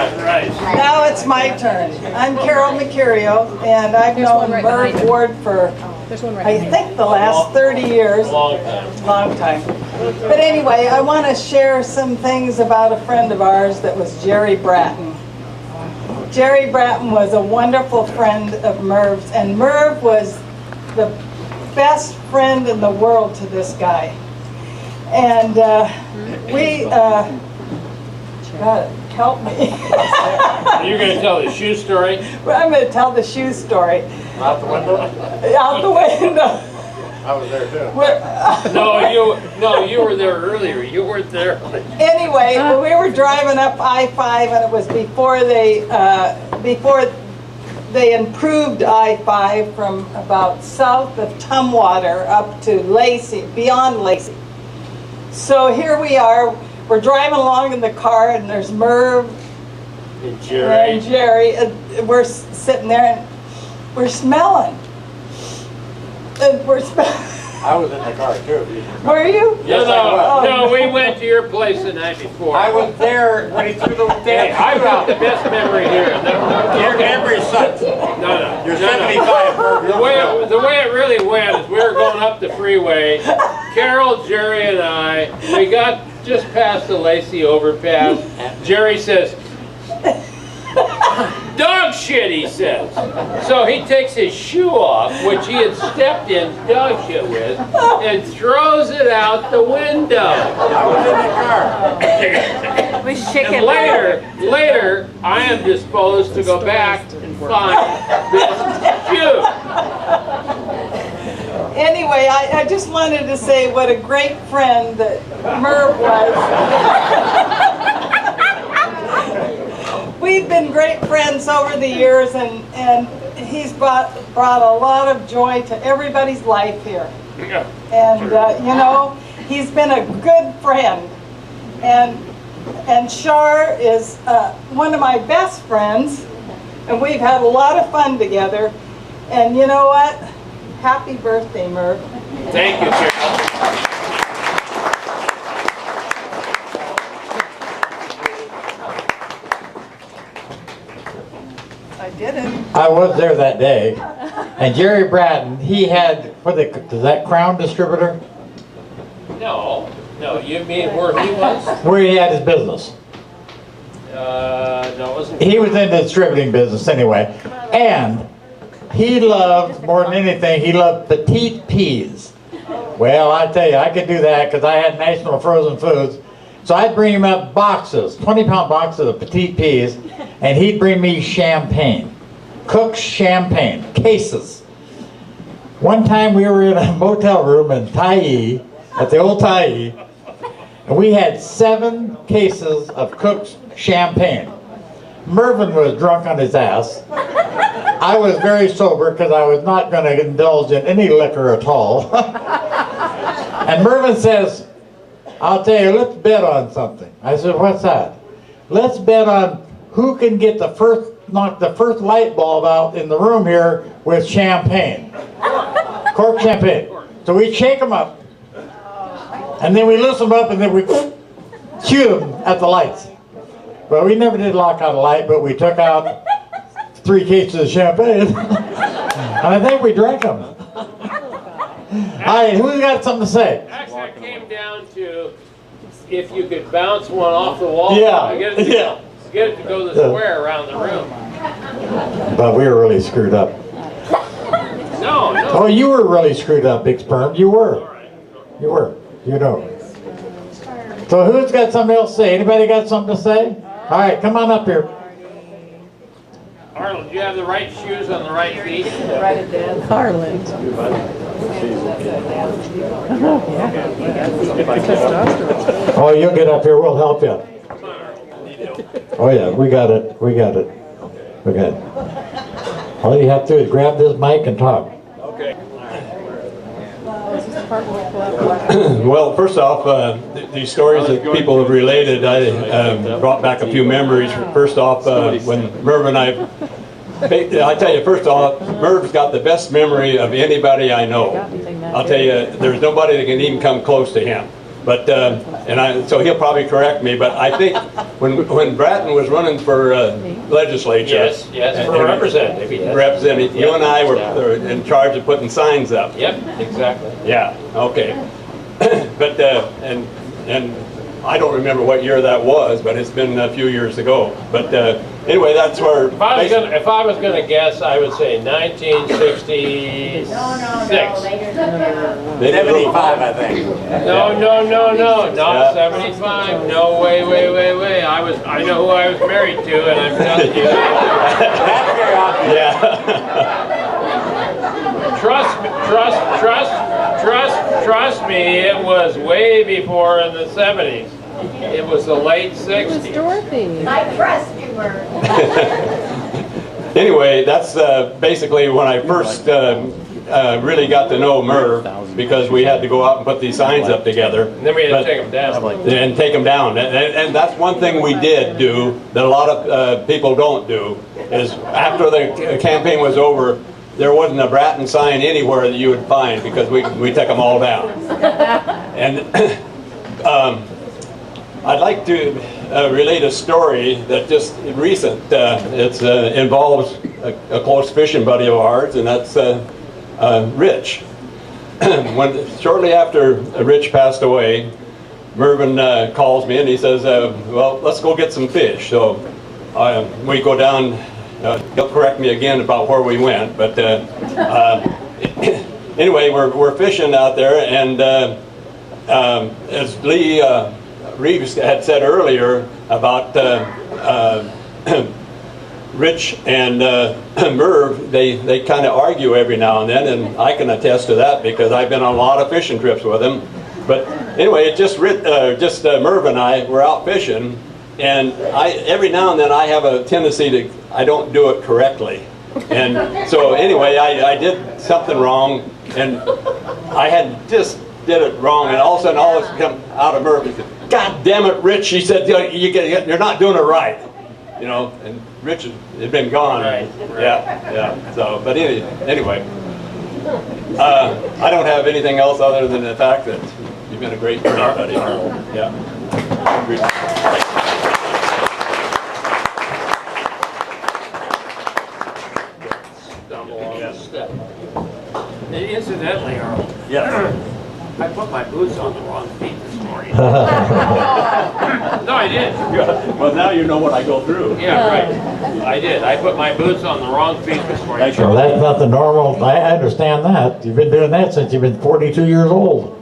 Right. Now it's my turn. I'm Carol Mercurio, and I've known Merv Ward for, I think, the last 30 years. Long time. Long time. But anyway, I want to share some things about a friend of ours that was Jerry Bratton. Jerry Bratton was a wonderful friend of Merv's, and Merv was the best friend in the world to this guy. And God, help me. You're going to tell the shoe story? I'm going to tell the shoe story. Out the window? Out the window. I was there too. No, you were there earlier. You weren't there. Anyway, we were driving up I-5, and it was before they improved I-5 from about south of Tumwater up to Lacey, beyond Lacey. So here we are. We're driving along in the car, and there's Merv And Jerry. and Jerry. And we're sitting there, and we're smelling. And we're smelling. I was in the car too. Were you? No, Yes, I was. no, we went to your place the night before. I was there when he threw the Hey, damn I've shoe got out. the best memory here. Your memory sucks. No. You're 75, Merv. The way it really went is we were going up the freeway. Carol, Jerry, and I, we got just past the Lacey overpass. Jerry says, "Dog shit," he says. So he takes his shoe off, which he had stepped in dog shit with, and throws it out the window. I was in the car. We shake And it later, I am disposed to go back and find this shoe. Anyway, I just wanted to say what a great friend that Merv was. We've been great friends over the years, and he's brought a lot of joy to everybody's life here. Yeah. And you know, he's been a good friend. And Shar is one of my best friends, and we've had a lot of fun together. And you know what? Happy birthday, Merv. Thank you, Carol. I did it. I was there that day, and Jerry Bratton, he had, is that Crown Distributor? No, you mean where he was? Where he had his business. No, it wasn't. He was in the distributing business anyway, and he loved, more than anything, he loved petite peas. Well, I tell you, I could do that because I had National Frozen Foods. So I'd bring him up boxes, 20-pound boxes of petite peas, and he'd bring me champagne, Cook's champagne, cases. One time we were in a motel room in Tyee, at the old Tyee, and we had 7 cases of Cook's champagne. Mervin was drunk on his ass. I was very sober because I was not going to indulge in any liquor at all. And Mervin says, "I'll tell you, let's bet on something." I said, "What's that?" "Let's bet on who can get knock the first light bulb out in the room here with champagne. Cork champagne." So we shake them up, and then we loosen them up, and then we shoot them at the lights. Well, we never did lock out a light, but we took out 3 cases of champagne, and I think we drank them. All right, who's got something to say? Actually, it came down to if you could bounce one off the wall. Yeah, Get it to go the square around the room. But we were really screwed up. No. Oh, you were really screwed up, Big Sperm. You were. You were. You know. So who's got something else to say? Anybody got something to say? All right, come on up here. Arnold, do you have the right shoes on the right feet? Harlan. Oh, you'll get up here. We'll help you. Oh yeah, we got it. We got it. We got it. All you have to do is grab this mic and talk. Okay. Well, first off, these stories that people have related, I brought back a few memories. First off, when Merv and I tell you, first off, Merv's got the best memory of anybody I know. I'll tell you, there's nobody that can even come close to him. But so he'll probably correct me. But I think when Bratton was running for legislature, Yes, for representative, yes. representative, you and I were in charge of putting signs up. Yep, exactly. Yeah. Okay. But and I don't remember what year that was, but it's been a few years ago. But anyway, that's where. If I was gonna guess, I would say 1966. No, later than that. 75, I think. No, not 75. No, way. I know who I was married to, and I'm telling you. That's very obvious. Yeah. Trust me, it was way before in the 70s. It was the late 60s. Dorothy. I trust you, Merv. Anyway, that's basically when I first really got to know Merv, because we had to go out and put these signs up together. And then we had to take them down. And take them down. And that's one thing we did do that a lot of people don't do, is after the campaign was over, there wasn't a Bratton sign anywhere that you would find, because we took them all down. And I'd like to relate a story that just recent. It involves a close fishing buddy of ours, and that's Rich. Shortly after Rich passed away, Mervin calls me and he says, well, let's go get some fish. So we go down. He'll correct me again about where we went, but anyway, we're fishing out there, and as Lee Reeves had said earlier about Rich and Merv, they kind of argue every now and then, and I can attest to that because I've been on a lot of fishing trips with him. But anyway, it just Merv and I were out fishing, and every now and then I have a tendency I don't do it correctly. And so anyway, I did something wrong, and I had just did it wrong, and all of a sudden all this come out of Merv. He said, "God damn it, Rich," he said, "you're not doing it right." You know, and Rich had been gone. Right. Yeah. So, but anyway, I don't have anything else other than the fact that you've been a great friend, buddy. Yeah. Incidentally, Earl, Yeah. I put my boots on the wrong feet this morning. No, I did. Well, now you know what I go through. Yeah, right. I did. I put my boots on the wrong feet this morning. Well, that's not the normal, I understand that. You've been doing that since you've been 42 years old.